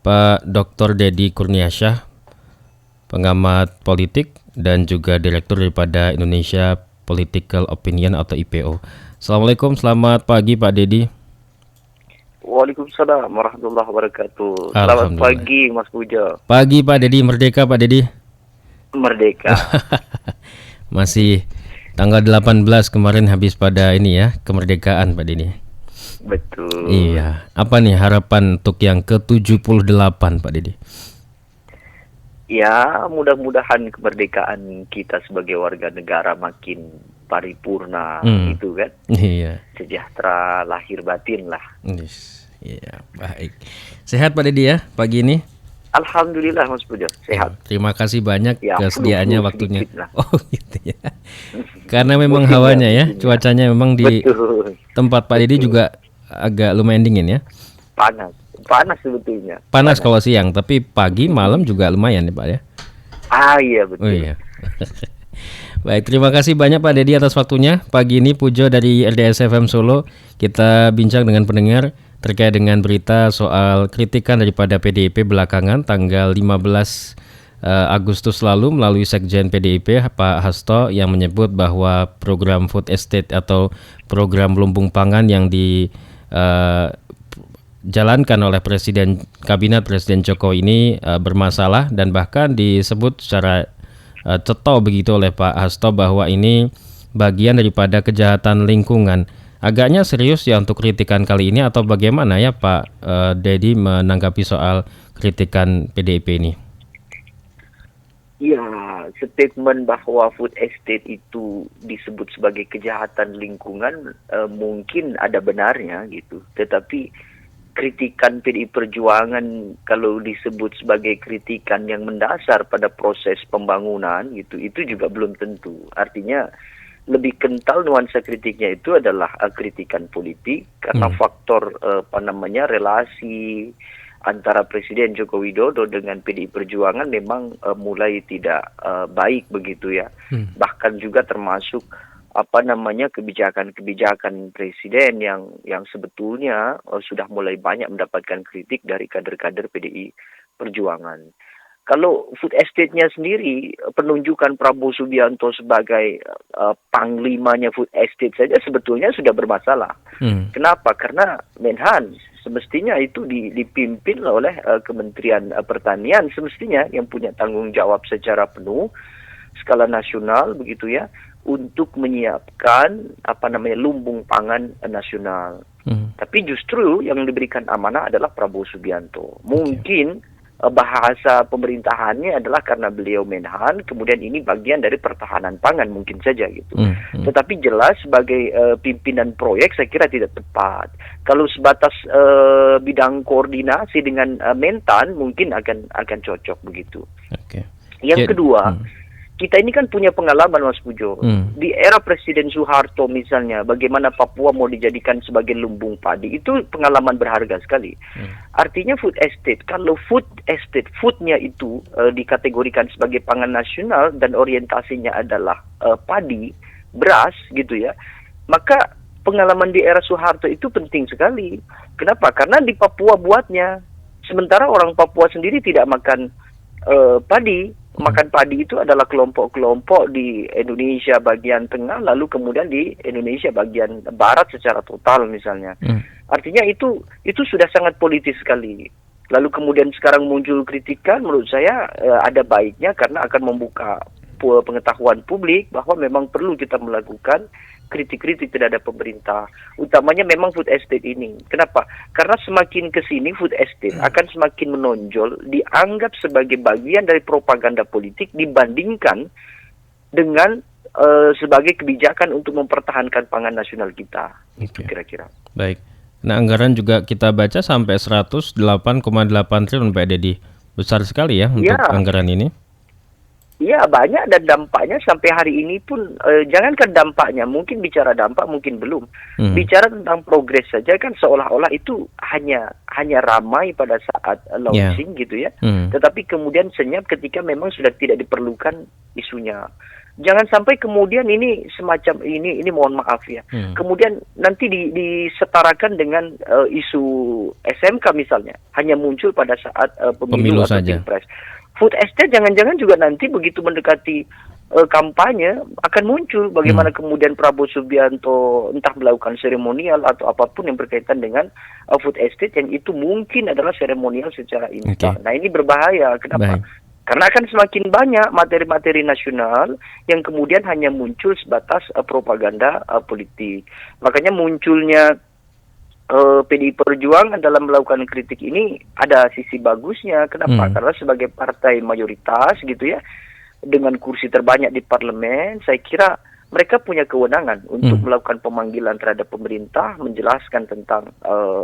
Pak Dr. Deddy Kurniasyah, pengamat politik dan juga direktur daripada Indonesia Political Opinion atau IPO. Assalamualaikum, selamat pagi Pak Deddy. Waalaikumsalam warahmatullahi wabarakatuh. Selamat Alhamdulillah. pagi Mas Puja. Pagi Pak Deddy, merdeka Pak Deddy. Merdeka. Masih tanggal 18 kemarin habis pada ini ya, kemerdekaan Pak Deddy. Betul. Iya, apa nih harapan untuk yang ke-78 Pak Deddy? Ya, mudah-mudahan kemerdekaan kita sebagai warga negara makin paripurna itu kan. Iya. Sejahtera lahir batin lah. Iya, baik. Sehat Pak Deddy ya pagi ini? Alhamdulillah Mas Puja, sehat. Terima kasih banyak Ya, kesediaannya flu waktunya. sedikit lah. Oh gitu ya. Karena memang Musim hawanya ya, musim cuacanya memang di Betul. tempat Pak Deddy juga agak lumayan dingin ya. Panas sebetulnya. Panas kalau siang, tapi pagi malam juga lumayan ya Pak ya. Iya betul. Oh iya. Baik, terima kasih banyak Pak Deddy atas waktunya. Pagi ini Pujo dari RDS FM Solo, kita bincang dengan pendengar terkait dengan berita soal kritikan daripada PDIP belakangan tanggal 15 Agustus lalu melalui Sekjen PDIP Pak Hasto yang menyebut bahwa program food estate atau program lumbung pangan yang dijalankan oleh Kabinet Presiden Jokowi ini bermasalah dan bahkan disebut secara cetol begitu oleh Pak Hasto bahwa ini bagian daripada kejahatan lingkungan. Agaknya serius ya untuk kritikan kali ini atau bagaimana ya Pak Deddy menanggapi soal kritikan PDIP ini? Ya, statement bahwa food estate itu disebut sebagai kejahatan lingkungan mungkin ada benarnya gitu. Tetapi kritikan PDI Perjuangan kalau disebut sebagai kritikan yang mendasar pada proses pembangunan gitu, itu juga belum tentu. Artinya lebih kental nuansa kritiknya itu adalah kritikan politik karena faktor relasi antara Presiden Joko Widodo dengan PDI Perjuangan memang mulai tidak baik begitu ya. Bahkan juga termasuk kebijakan-kebijakan presiden yang sebetulnya sudah mulai banyak mendapatkan kritik dari kader-kader PDI Perjuangan. Kalau food estate-nya sendiri, penunjukan Prabowo Subianto sebagai panglimanya food estate saja sebetulnya sudah bermasalah. Kenapa? Karena Menhan semestinya itu dipimpin oleh Kementerian Pertanian semestinya yang punya tanggung jawab secara penuh skala nasional begitu ya untuk menyiapkan lumbung pangan nasional. Tapi justru yang diberikan amanah adalah Prabowo Subianto. Mungkin bahasa pemerintahannya adalah karena beliau Menhan, kemudian ini bagian dari pertahanan pangan mungkin saja gitu. Tetapi jelas sebagai pimpinan proyek saya kira tidak tepat. Kalau sebatas bidang koordinasi dengan Mentan mungkin akan cocok begitu. Yang kedua, kita ini kan punya pengalaman Mas Pujo. Di era Presiden Soeharto misalnya, bagaimana Papua mau dijadikan sebagai lumbung padi, itu pengalaman berharga sekali. Artinya food estate, kalau food estate, foodnya itu dikategorikan sebagai pangan nasional dan orientasinya adalah padi, beras gitu ya, maka pengalaman di era Soeharto itu penting sekali. Kenapa? Karena di Papua buatnya, sementara orang Papua sendiri tidak makan padi. Makan padi itu adalah kelompok-kelompok di Indonesia bagian tengah, lalu kemudian di Indonesia bagian barat secara total misalnya. Artinya itu sudah sangat politis sekali. Lalu kemudian sekarang muncul kritikan, menurut saya ada baiknya karena akan membuka pengetahuan publik bahwa memang perlu kita melakukan kritik-kritik terhadap pemerintah, utamanya memang food estate ini. Kenapa? Karena semakin ke sini food estate akan semakin menonjol, dianggap sebagai bagian dari propaganda politik dibandingkan dengan sebagai kebijakan untuk mempertahankan pangan nasional kita. Itu kira-kira. Baik. Nah, anggaran juga kita baca sampai 108,8 triliun Pak Deddy. Besar sekali ya untuk anggaran ini. Iya, banyak dan dampaknya sampai hari ini pun jangankan dampaknya, mungkin bicara dampak mungkin belum. Bicara tentang progres saja kan seolah-olah itu hanya ramai pada saat launching gitu ya. Tetapi kemudian senyap ketika memang sudah tidak diperlukan isunya. Jangan sampai kemudian ini semacam ini mohon maaf ya. Kemudian nanti disetarakan dengan isu SMK misalnya, hanya muncul pada saat pemilu atau saja. pilpres. Food estate jangan-jangan juga nanti begitu mendekati kampanye akan muncul bagaimana kemudian Prabowo Subianto entah melakukan seremonial atau apapun yang berkaitan dengan food estate yang itu mungkin adalah seremonial secara instan. Nah ini berbahaya. Kenapa? Karena akan semakin banyak materi-materi nasional yang kemudian hanya muncul sebatas propaganda politik. Makanya munculnya PDI Perjuangan dalam melakukan kritik ini ada sisi bagusnya. Kenapa? Karena sebagai partai mayoritas gitu ya, dengan kursi terbanyak di parlemen, saya kira mereka punya kewenangan untuk melakukan pemanggilan terhadap pemerintah, menjelaskan tentang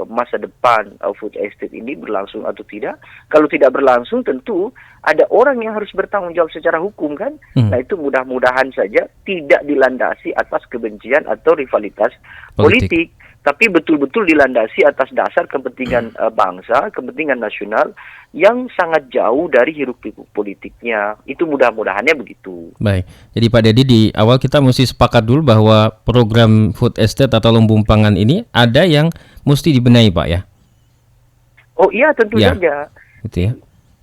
masa depan food estate ini berlangsung atau tidak. Kalau tidak berlangsung, tentu ada orang yang harus bertanggung jawab secara hukum kan. Nah itu mudah-mudahan saja tidak dilandasi atas kebencian atau rivalitas politik. Tapi betul-betul dilandasi atas dasar kepentingan bangsa, kepentingan nasional yang sangat jauh dari hiruk-pikuk politiknya. Itu mudah-mudahannya begitu. Baik, jadi Pak Dedi, di awal kita mesti sepakat dulu bahwa program food estate atau lumbung pangan ini ada yang mesti dibenahi, Pak ya? Oh iya, tentu saja. Gitu ya.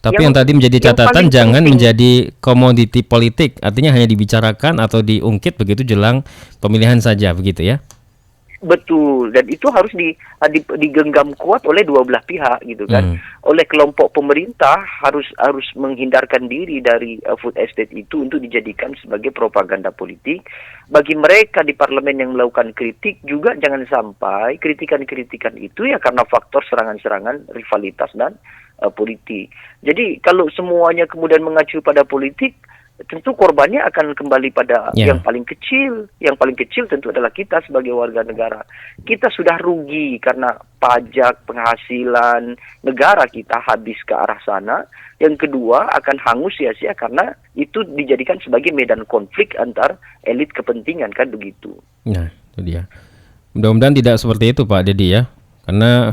Tapi yang tadi menjadi catatan jangan menjadi komoditi politik, artinya hanya dibicarakan atau diungkit begitu jelang pemilihan saja, begitu ya? Betul, dan itu harus digenggam kuat oleh dua belah pihak gitu kan. Oleh kelompok pemerintah harus menghindarkan diri dari food estate itu untuk dijadikan sebagai propaganda politik. Bagi mereka di parlemen yang melakukan kritik juga jangan sampai kritikan-kritikan itu ya karena faktor serangan-serangan rivalitas dan politik. Jadi kalau semuanya kemudian mengacu pada politik, tentu korbannya akan kembali pada yang paling kecil. Yang paling kecil tentu adalah kita sebagai warga negara. Kita sudah rugi karena pajak, penghasilan negara kita habis ke arah sana. Yang kedua akan hangus sia-sia karena itu dijadikan sebagai medan konflik antar elit kepentingan kan begitu. Nah, itu dia. Mudah-mudahan tidak seperti itu Pak Dedi ya. Karena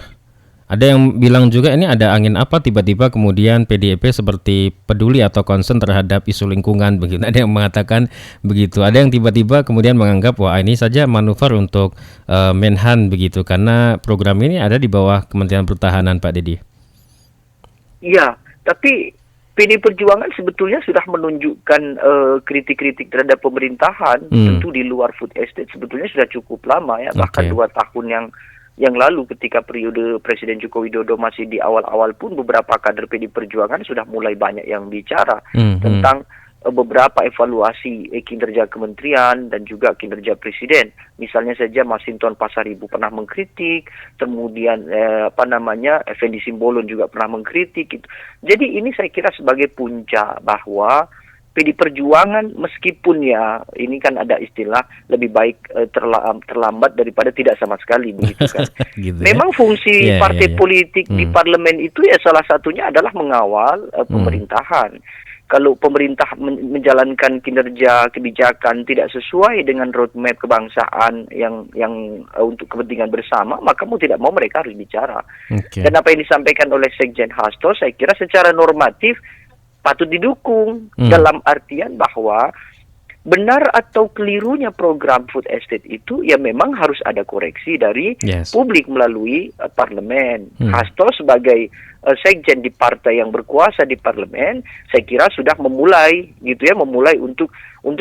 ada yang bilang juga ini ada angin apa tiba-tiba kemudian PDIP seperti peduli atau concern terhadap isu lingkungan begitu. Ada yang mengatakan begitu. Ada yang tiba-tiba kemudian menganggap wah ini saja manuver untuk Menhan begitu karena program ini ada di bawah Kementerian Pertahanan Pak Dedi. Iya, tapi PDI Perjuangan sebetulnya sudah menunjukkan kritik-kritik terhadap pemerintahan tentu di luar food estate sebetulnya sudah cukup lama ya, bahkan 2 tahun yang lalu ketika periode Presiden Joko Widodo masih di awal-awal pun beberapa kader PDI Perjuangan sudah mulai banyak yang bicara tentang beberapa evaluasi kinerja kementerian dan juga kinerja presiden. Misalnya saja Masinton Pasaribu pernah mengkritik, kemudian Effendi Simbolon juga pernah mengkritik gitu. Jadi ini saya kira sebagai puncak bahwa PDI Perjuangan meskipun ya ini kan ada istilah lebih baik terlambat daripada tidak sama sekali begitu kan. Gitu memang fungsi partai politik di parlemen itu ya salah satunya adalah mengawal pemerintahan. Kalau pemerintah menjalankan kinerja kebijakan tidak sesuai dengan roadmap kebangsaan yang untuk kepentingan bersama, maka mau tidak mau mereka harus bicara. Dan apa yang disampaikan oleh Sekjen Hasto saya kira secara normatif patut didukung dalam artian bahwa benar atau kelirunya program food estate itu ya memang harus ada koreksi dari publik melalui parlemen. Hasto sebagai sekjen di partai yang berkuasa di parlemen, saya kira sudah memulai untuk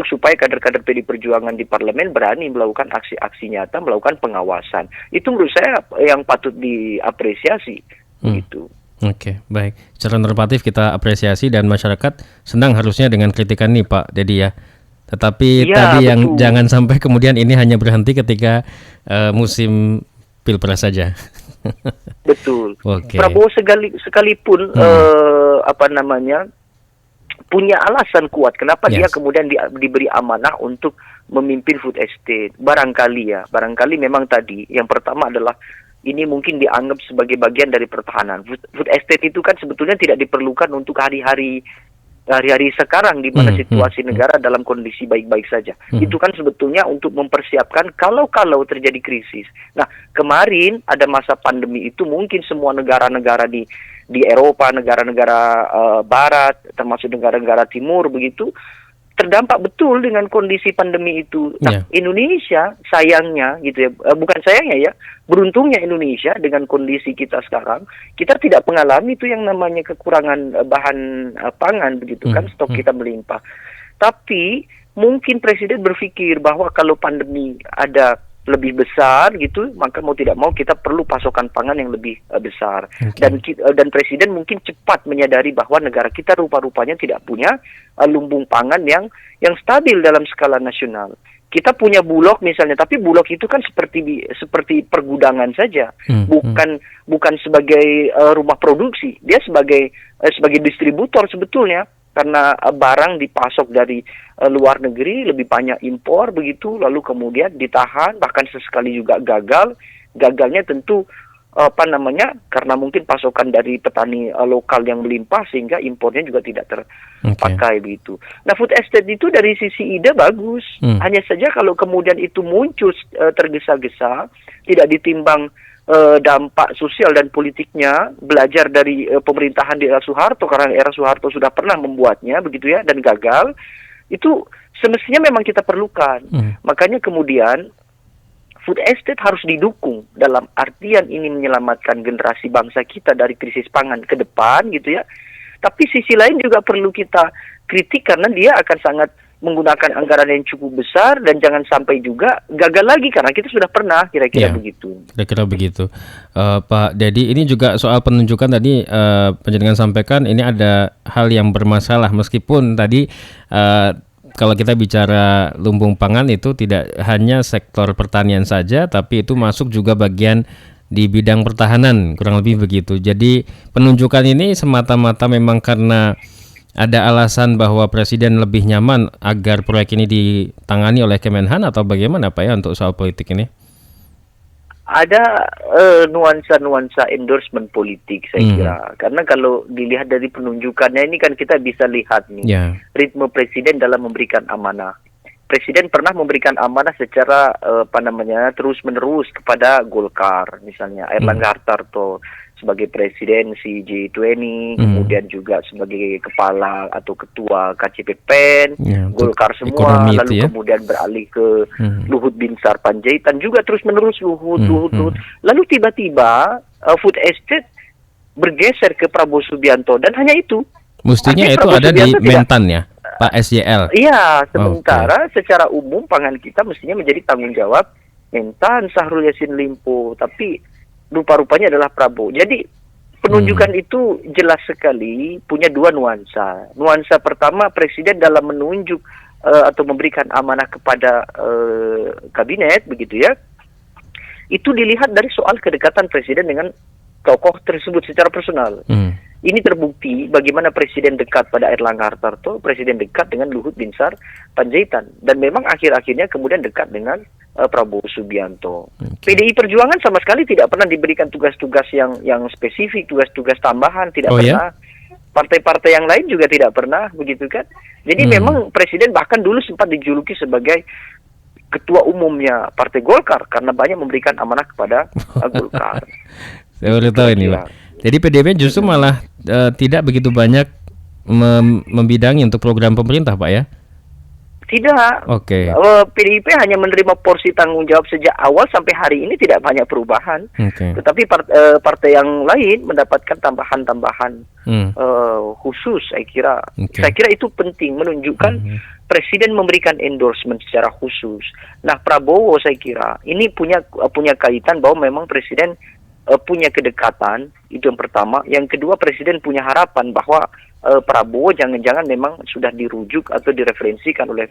supaya kader-kader PDI Perjuangan di parlemen berani melakukan aksi-aksi nyata, melakukan pengawasan. Itu menurut saya yang patut diapresiasi gitu. Oke, baik. Secara normatif kita apresiasi dan masyarakat senang harusnya dengan kritikan nih Pak Dedi ya. Tetapi tadi yang jangan sampai kemudian ini hanya berhenti ketika musim pilpres saja. Betul. Prabowo sekalipun punya alasan kuat kenapa dia kemudian diberi amanah untuk memimpin food estate. Barangkali memang tadi yang pertama adalah ini mungkin dianggap sebagai bagian dari pertahanan. Food estate itu kan sebetulnya tidak diperlukan untuk hari-hari sekarang di mana situasi negara dalam kondisi baik-baik saja. Itu kan sebetulnya untuk mempersiapkan kalau terjadi krisis. Nah, kemarin ada masa pandemi itu mungkin semua negara-negara di Eropa, negara-negara barat, termasuk negara-negara timur begitu, terdampak betul dengan kondisi pandemi itu. Nah, Indonesia sayangnya gitu ya, bukan sayangnya ya, beruntungnya Indonesia dengan kondisi kita sekarang, kita tidak mengalami itu yang namanya kekurangan bahan pangan begitu kan, stok kita melimpah. Tapi mungkin Presiden berpikir bahwa kalau pandemi ada lebih besar gitu, maka mau tidak mau kita perlu pasokan pangan yang lebih besar. Dan Presiden mungkin cepat menyadari bahwa negara kita rupa-rupanya tidak punya lumbung pangan yang stabil dalam skala nasional. Kita punya Bulog misalnya, tapi Bulog itu kan seperti pergudangan saja, bukan sebagai rumah produksi. Dia sebagai distributor sebetulnya. Karena barang dipasok dari luar negeri, lebih banyak impor begitu, lalu kemudian ditahan, bahkan sesekali juga gagal. Gagalnya tentu karena mungkin pasokan dari petani lokal yang melimpah sehingga impornya juga tidak terpakai begitu. Nah, food estate itu dari sisi ide bagus, hanya saja kalau kemudian itu muncul tergesa-gesa, tidak ditimbang dampak sosial dan politiknya, belajar dari pemerintahan di era Soeharto, karena era Soeharto sudah pernah membuatnya begitu ya, dan gagal, itu semestinya memang kita perlukan. Makanya kemudian food estate harus didukung dalam artian ini menyelamatkan generasi bangsa kita dari krisis pangan ke depan gitu ya. Tapi sisi lain juga perlu kita kritik karena dia akan sangat menggunakan anggaran yang cukup besar dan jangan sampai juga gagal lagi karena kita sudah pernah kira-kira begitu. Kira-kira begitu, Pak Dedi. Ini juga soal penunjukan tadi penjenengan sampaikan ini ada hal yang bermasalah meskipun tadi kalau kita bicara lumbung pangan itu tidak hanya sektor pertanian saja, tapi itu masuk juga bagian di bidang pertahanan kurang lebih begitu. Jadi penunjukan ini semata-mata memang karena ada alasan bahwa Presiden lebih nyaman agar proyek ini ditangani oleh Kemenhan atau bagaimana Pak ya untuk soal politik ini? Ada nuansa-nuansa endorsement politik saya kira. Karena kalau dilihat dari penunjukannya ini kan kita bisa lihat nih ritme Presiden dalam memberikan amanah. Presiden pernah memberikan amanah secara terus-menerus kepada Golkar, misalnya Erlangga Hartarto sebagai presidensi G20, kemudian juga sebagai kepala atau ketua KCPPEN, Golkar semua, lalu kemudian beralih ke Luhut Binsar Panjaitan, juga terus-menerus Luhut. Lalu tiba-tiba food estate bergeser ke Prabowo Subianto dan hanya itu. Mestinya itu ada di Mentan ya, Pak SYL. Iya, sementara secara umum pangan kita mestinya menjadi tanggung jawab Mentan, Syahrul Yassin Limpo, tapi rupa-rupanya adalah Prabowo. Jadi penunjukan itu jelas sekali punya dua nuansa. Nuansa pertama, Presiden dalam menunjuk atau memberikan amanah kepada kabinet begitu ya, itu dilihat dari soal kedekatan Presiden dengan tokoh tersebut secara personal. Ini terbukti bagaimana Presiden dekat pada Erlangga Hartarto, Presiden dekat dengan Luhut Binsar Panjaitan, dan memang akhir-akhirnya kemudian dekat dengan Prabowo Subianto. PDI Perjuangan sama sekali tidak pernah diberikan tugas-tugas yang spesifik, tugas-tugas tambahan, tidak pernah. Partai-partai yang lain juga tidak pernah, begitu kan? Jadi memang Presiden bahkan dulu sempat dijuluki sebagai ketua umumnya Partai Golkar karena banyak memberikan amanah kepada Golkar. Saya baru tahu ini, Pak. Jadi PDIP justru malah tidak begitu banyak membidangi untuk program pemerintah, Pak ya? Tidak. PDIP hanya menerima porsi tanggung jawab sejak awal sampai hari ini, tidak banyak perubahan. Tetapi partai yang lain mendapatkan tambahan-tambahan khusus. Saya kira itu penting menunjukkan Presiden memberikan endorsement secara khusus. Nah, Prabowo saya kira ini punya kaitan bahwa memang Presiden punya kedekatan, itu yang pertama. Yang kedua, Presiden punya harapan bahwa Prabowo jangan-jangan memang sudah dirujuk atau direferensikan oleh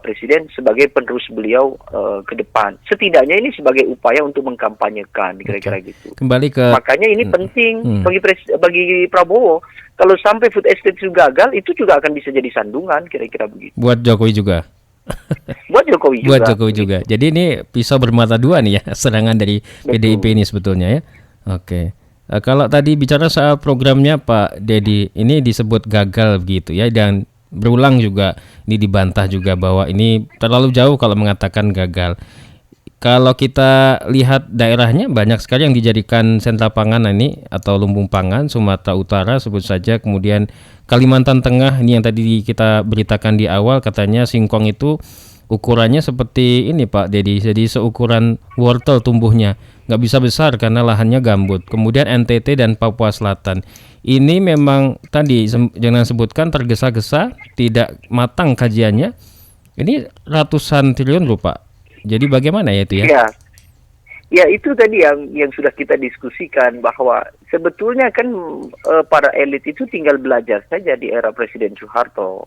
Presiden sebagai penerus beliau ke depan. Setidaknya ini sebagai upaya untuk mengkampanyekan, kira-kira gitu. Makanya ini penting bagi Prabowo. Kalau sampai food estate itu gagal, itu juga akan bisa jadi sandungan, kira-kira begitu. Buat Jokowi juga. Buat Jokowi juga. Jadi ini pisau bermata dua nih ya, serangan dari PDIP ini sebetulnya ya. Kalau tadi bicara soal programnya Pak Dedi, ini disebut gagal begitu ya, dan berulang juga ini dibantah juga bahwa ini terlalu jauh kalau mengatakan gagal. kalau kita lihat daerahnya banyak sekali yang dijadikan sentra pangan ini atau lumbung pangan. Sumatera Utara sebut saja, kemudian Kalimantan Tengah ini yang tadi kita beritakan di awal, katanya singkong itu ukurannya seperti ini Pak Dedi, jadi seukuran wortel tumbuhnya, nggak bisa besar karena lahannya gambut. Kemudian NTT dan Papua Selatan ini memang tadi jangan sebutkan tergesa-gesa, tidak matang kajiannya. Ini ratusan triliun loh Pak. Jadi bagaimana ya itu ya? Ya, ya itu tadi yang sudah kita diskusikan, bahwa sebetulnya kan para elit itu tinggal belajar saja di era Presiden Soeharto.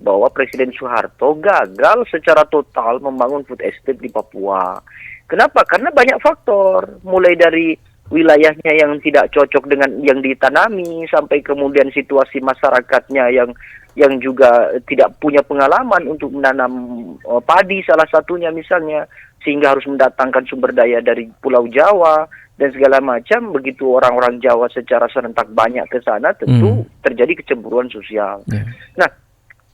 Bahwa Presiden Soeharto gagal secara total membangun food estate di Papua. Kenapa? Karena banyak faktor, mulai dari wilayahnya yang tidak cocok dengan yang ditanami, sampai kemudian situasi masyarakatnya yang juga tidak punya pengalaman untuk menanam padi salah satunya misalnya, sehingga harus mendatangkan sumber daya dari Pulau Jawa dan segala macam. Begitu orang-orang Jawa secara serentak banyak ke sana, tentu terjadi kecemburuan sosial. Nah,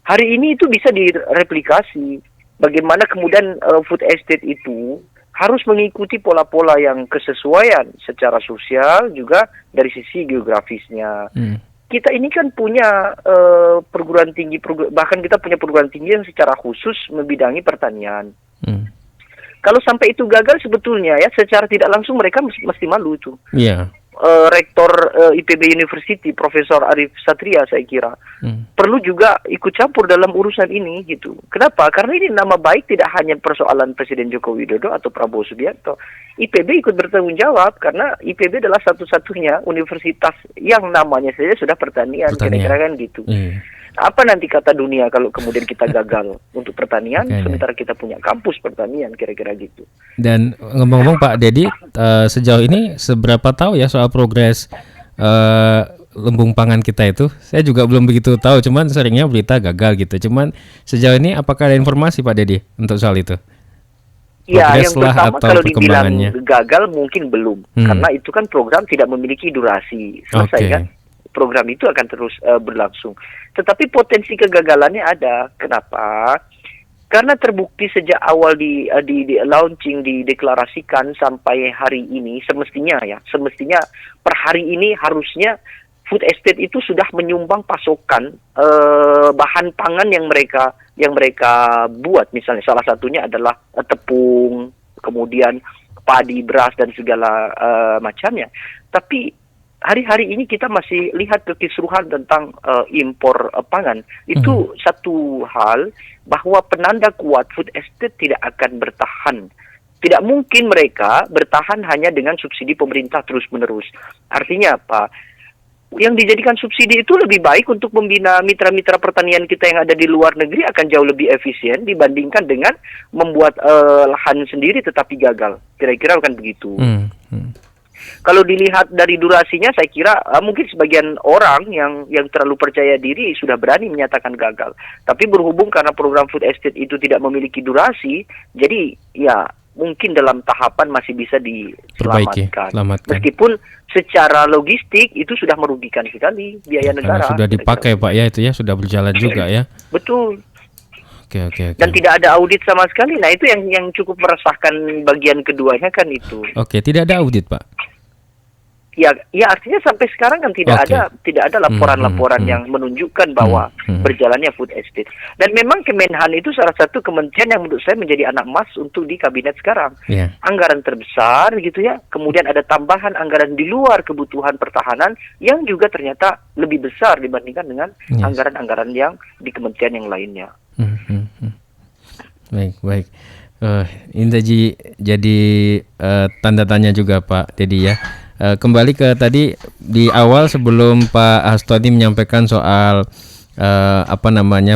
hari ini itu bisa direplikasi. Bagaimana kemudian food estate itu harus mengikuti pola-pola yang kesesuaian secara sosial juga dari sisi geografisnya. Kita ini kan punya perguruan tinggi, bahkan kita punya perguruan tinggi yang secara khusus membidangi pertanian. Kalau sampai itu gagal sebetulnya ya, secara tidak langsung mereka mesti malu itu. Rektor IPB University, Profesor Arif Satria, saya kira perlu juga ikut campur dalam urusan ini gitu. Kenapa? Karena ini nama baik tidak hanya persoalan Presiden Joko Widodo atau Prabowo Subianto. IPB ikut bertanggung jawab karena IPB adalah satu-satunya universitas yang namanya saja sudah pertanian. Kira-kira kan gitu. Apa nanti kata dunia kalau kemudian kita gagal untuk pertanian, sementara kita punya kampus pertanian, kira-kira gitu. Dan ngomong-ngomong Pak Dedi, sejauh ini seberapa tahu ya soal progres lumbung pangan kita itu? Saya juga belum begitu tahu, cuman seringnya berita gagal gitu. Cuman sejauh ini apakah ada informasi Pak Dedi untuk soal itu? Ya, yang pertama kalau dibilang gagal mungkin belum, karena itu kan program tidak memiliki durasi selesai kan. Program itu akan terus berlangsung. Tetapi potensi kegagalannya ada. Kenapa? Karena terbukti sejak awal di launching, dideklarasikan sampai hari ini, semestinya per hari ini harusnya food estate itu sudah menyumbang pasokan bahan pangan yang mereka buat. Misalnya salah satunya adalah tepung, kemudian padi, beras dan segala macamnya. Tapi hari-hari ini kita masih lihat kekisruhan tentang impor pangan. Itu satu hal bahwa penanda kuat food estate tidak akan bertahan. Tidak mungkin mereka bertahan hanya dengan subsidi pemerintah terus-menerus. Artinya apa? Yang dijadikan subsidi itu lebih baik untuk membina mitra-mitra pertanian kita yang ada di luar negeri, akan jauh lebih efisien dibandingkan dengan membuat lahan sendiri tetapi gagal. Kira-kira akan begitu. Kalau dilihat dari durasinya, saya kira mungkin sebagian orang yang terlalu percaya diri sudah berani menyatakan gagal. Tapi berhubung karena program food estate itu tidak memiliki durasi, jadi ya mungkin dalam tahapan masih bisa diselamatkan. Meskipun secara logistik itu sudah merugikan sekali biaya negara. Sudah dipakai Pak ya, itu ya sudah berjalan juga ya. Betul. Oke. Dan tidak ada audit sama sekali. Nah itu yang cukup meresahkan bagian keduanya kan itu. Tidak ada audit Pak. Ya artinya sampai sekarang kan tidak ada laporan-laporan yang menunjukkan bahwa berjalannya food estate. Dan memang Kemenhan itu salah satu kementerian yang menurut saya menjadi anak emas untuk di kabinet sekarang. Anggaran terbesar gitu ya. Kemudian ada tambahan anggaran di luar kebutuhan pertahanan yang juga ternyata lebih besar dibandingkan dengan anggaran-anggaran yang di kementerian yang lainnya. Baik. Ini jadi tanda tanya juga Pak Dedi ya. Kembali ke tadi di awal sebelum Pak Hasto ini menyampaikan soal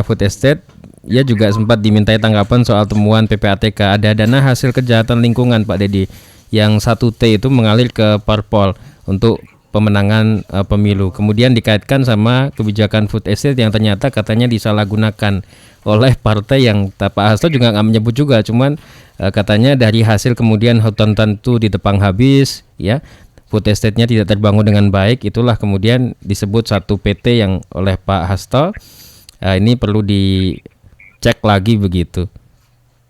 food estate, ia juga sempat dimintai tanggapan soal temuan PPATK, ada dana hasil kejahatan lingkungan Pak Dedi yang 1T itu mengalir ke parpol untuk pemenangan pemilu. Kemudian dikaitkan sama kebijakan food estate yang ternyata katanya disalahgunakan oleh partai yang Pak Hasto juga nggak menyebut juga, cuman katanya dari hasil kemudian hutan tentu ditebang habis ya. Food estate-nya tidak terbangun dengan baik, itulah kemudian disebut satu PT yang oleh Pak Hasto. Ini perlu dicek lagi begitu.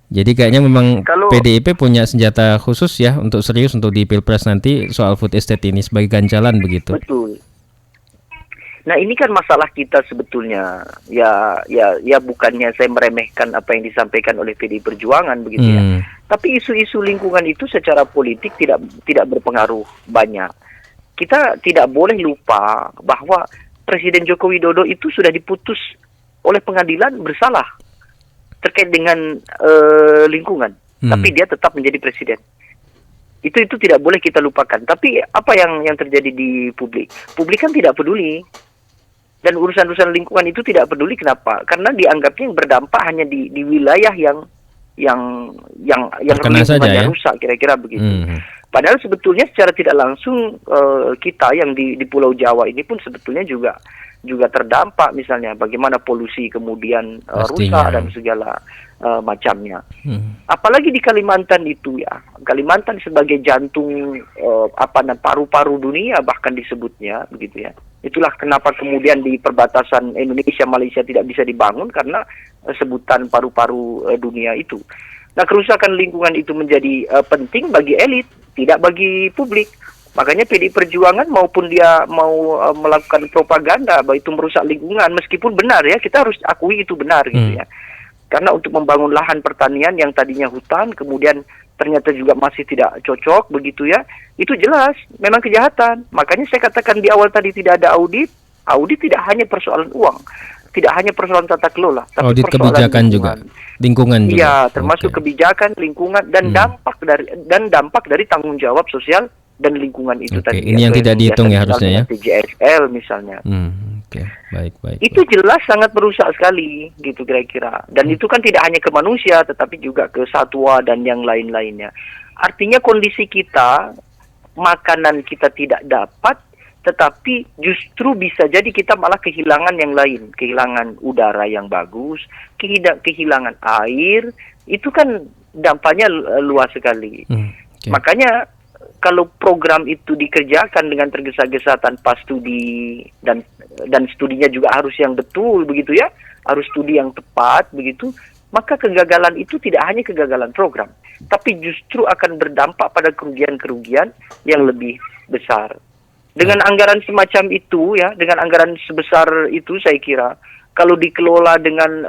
Jadi kayaknya memang Kalau PDIP punya senjata khusus ya untuk serius untuk di Pilpres nanti soal food estate ini sebagai ganjalan begitu. betul. Nah, ini kan masalah kita sebetulnya. Ya bukannya saya meremehkan apa yang disampaikan oleh PDI Perjuangan begitu ya. Tapi isu-isu lingkungan itu secara politik tidak berpengaruh banyak. Kita tidak boleh lupa bahwa Presiden Joko Widodo itu sudah diputus oleh pengadilan bersalah terkait dengan lingkungan. Tapi dia tetap menjadi presiden. Itu tidak boleh kita lupakan. Tapi apa yang terjadi di publik? Publik kan tidak peduli. Dan urusan-urusan lingkungan itu tidak peduli. Kenapa? Karena dianggapnya yang berdampak hanya di wilayah yang terkena saja ya, rusak, kira-kira begitu. Padahal sebetulnya secara tidak langsung kita yang di Pulau Jawa ini pun sebetulnya juga terdampak, misalnya bagaimana polusi kemudian rusak dan segala macamnya. Apalagi di Kalimantan itu ya. Kalimantan sebagai jantung paru-paru dunia bahkan disebutnya begitu ya. Itulah kenapa kemudian di perbatasan Indonesia Malaysia tidak bisa dibangun karena sebutan paru-paru dunia itu. Nah, kerusakan lingkungan itu menjadi penting bagi elit, tidak bagi publik. Makanya PDI Perjuangan maupun dia mau melakukan propaganda bahwa itu merusak lingkungan, meskipun benar ya, kita harus akui itu benar gitu ya. Karena untuk membangun lahan pertanian yang tadinya hutan, kemudian ternyata juga masih tidak cocok begitu ya, itu jelas memang kejahatan. Makanya saya katakan di awal tadi tidak ada audit. Audit tidak hanya persoalan uang, tidak hanya persoalan tata kelola, tapi audit kebijakan lingkungan juga. Iya, termasuk kebijakan, lingkungan dan dampak dari tanggung jawab sosial dan lingkungan itu tadi. Ini yang tidak dihitung ya harusnya ya. TJSL misalnya. Baik. Itu jelas sangat merusak sekali gitu kira-kira. Dan itu kan tidak hanya ke manusia tetapi juga ke satwa dan yang lain-lainnya. Artinya kondisi kita, makanan kita tidak dapat, tetapi justru bisa jadi kita malah kehilangan yang lain. Kehilangan udara yang bagus, kehilangan air, itu kan dampaknya luas sekali. Makanya kalau program itu dikerjakan dengan tergesa-gesa tanpa studi dan studinya juga harus yang betul begitu ya, harus studi yang tepat begitu, maka kegagalan itu tidak hanya kegagalan program, tapi justru akan berdampak pada kerugian-kerugian yang lebih besar. Dengan anggaran semacam itu ya, dengan anggaran sebesar itu saya kira kalau dikelola dengan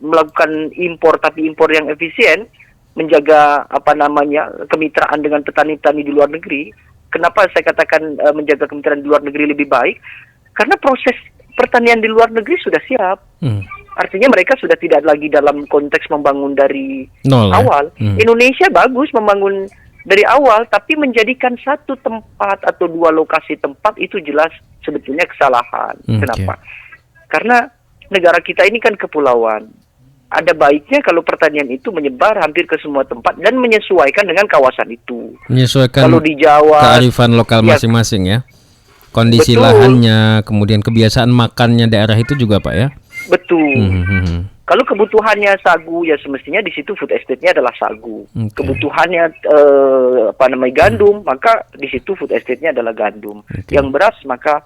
melakukan impor tapi impor yang efisien, menjaga kemitraan dengan petani-petani di luar negeri. Kenapa saya katakan menjaga kemitraan di luar negeri lebih baik? Karena proses pertanian di luar negeri sudah siap. Artinya mereka sudah tidak lagi dalam konteks membangun dari awal. Indonesia bagus membangun dari awal, tapi menjadikan satu tempat atau dua lokasi tempat itu jelas sebetulnya kesalahan. Kenapa? Karena negara kita ini kan kepulauan. Ada baiknya kalau pertanian itu menyebar hampir ke semua tempat dan menyesuaikan dengan kawasan itu. Menyesuaikan kalau di Jawa, kearifan lokal masing-masing ya. Kondisi lahannya, kemudian kebiasaan makannya daerah itu juga Pak ya. Betul. Kalau kebutuhannya sagu ya semestinya di situ food estate-nya adalah sagu. Kebutuhannya gandum, maka di situ food estate-nya adalah gandum. Yang beras maka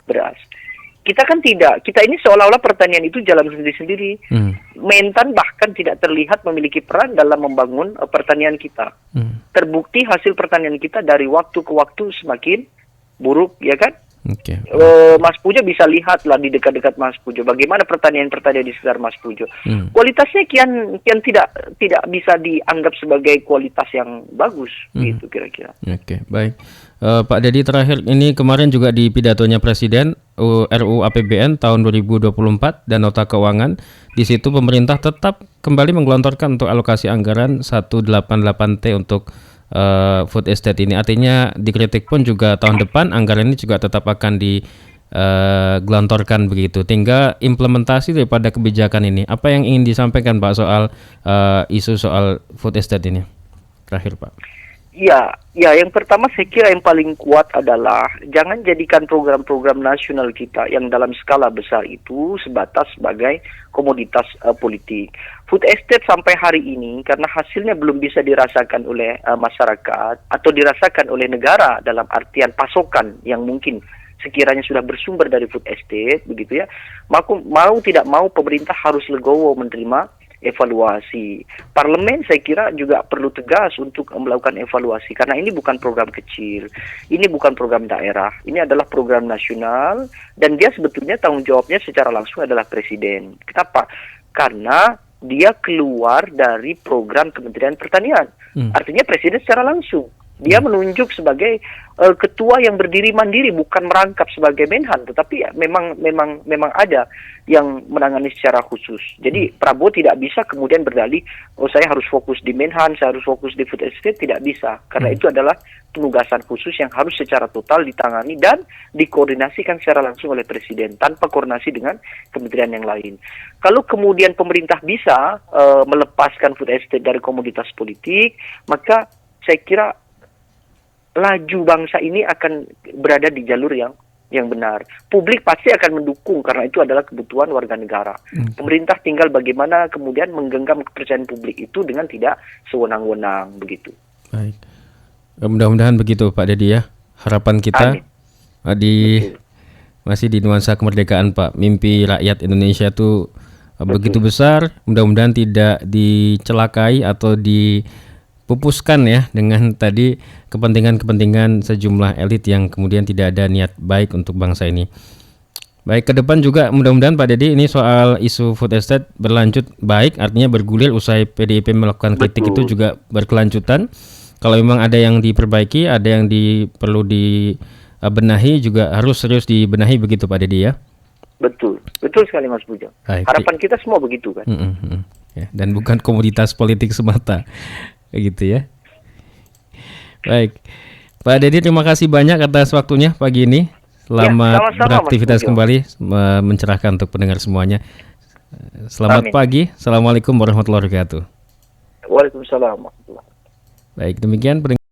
beras. Kita kan tidak. Kita ini seolah-olah pertanian itu jalan sendiri-sendiri. Mentan bahkan tidak terlihat memiliki peran dalam membangun pertanian kita. Terbukti hasil pertanian kita dari waktu ke waktu semakin buruk, ya kan? Mas Pujo bisa lihatlah di dekat-dekat Mas Pujo bagaimana pertanian-pertanian di sekitar Mas Pujo. Kualitasnya kian tidak bisa dianggap sebagai kualitas yang bagus, gitu kira-kira. Baik. Pak Dedi, terakhir ini kemarin juga di pidatonya Presiden RUU APBN tahun 2024 dan nota keuangan, di situ pemerintah tetap kembali menggelontorkan untuk alokasi anggaran 188T untuk food estate ini. Artinya dikritik pun juga tahun depan anggaran ini juga tetap akan digelontorkan begitu. Tinggal implementasi daripada kebijakan ini. Apa yang ingin disampaikan Pak soal isu soal food estate ini? Terakhir Pak. Ya, yang pertama saya kira yang paling kuat adalah jangan jadikan program-program nasional kita yang dalam skala besar itu sebatas sebagai komoditas politik. Food estate sampai hari ini karena hasilnya belum bisa dirasakan oleh masyarakat atau dirasakan oleh negara dalam artian pasokan yang mungkin sekiranya sudah bersumber dari food estate begitu ya. Mau tidak mau pemerintah harus legowo menerima evaluasi. Parlemen saya kira juga perlu tegas untuk melakukan evaluasi karena ini bukan program kecil, ini bukan program daerah, ini adalah program nasional dan dia sebetulnya tanggung jawabnya secara langsung adalah Presiden. Kenapa? Karena dia keluar dari program Kementerian Pertanian. Artinya Presiden secara langsung dia menunjuk sebagai ketua yang berdiri mandiri, bukan merangkap sebagai Menhan, tetapi ya, memang ada yang menangani secara khusus. Jadi Prabowo tidak bisa kemudian berdalih, oh saya harus fokus di Menhan, saya harus fokus di food estate, tidak bisa. Karena itu adalah penugasan khusus yang harus secara total ditangani dan dikoordinasikan secara langsung oleh Presiden tanpa koordinasi dengan kementerian yang lain. Kalau kemudian pemerintah bisa melepaskan food estate dari komoditas politik, maka saya kira laju bangsa ini akan berada di jalur yang benar. Publik pasti akan mendukung karena itu adalah kebutuhan warga negara. Pemerintah tinggal bagaimana kemudian menggenggam kepercayaan publik itu dengan tidak sewenang-wenang begitu. Baik. Mudah-mudahan begitu Pak Dedi ya. Harapan kita masih di nuansa kemerdekaan Pak. Mimpi rakyat Indonesia itu begitu besar. Mudah-mudahan tidak dicelakai atau dipupuskan ya dengan tadi kepentingan-kepentingan sejumlah elit yang kemudian tidak ada niat baik untuk bangsa ini. Baik, ke depan juga mudah-mudahan Pak Dedi ini soal isu food estate berlanjut baik, artinya bergulir usai PDIP melakukan kritik itu juga berkelanjutan. Kalau memang ada yang diperbaiki, ada yang perlu dibenahi juga harus serius dibenahi begitu Pak Dedi ya. Betul sekali Mas Pujo. Harapan kita semua begitu kan. Ya, dan bukan komoditas politik semata. Gitu ya. Baik, Pak Dedi terima kasih banyak atas waktunya pagi ini. Selamat beraktivitas kembali, mencerahkan untuk pendengar semuanya. Selamat pagi. Assalamualaikum warahmatullahi wabarakatuh. Waalaikumsalam warahmatullahi wabarakatuh. Baik, demikian pendengar.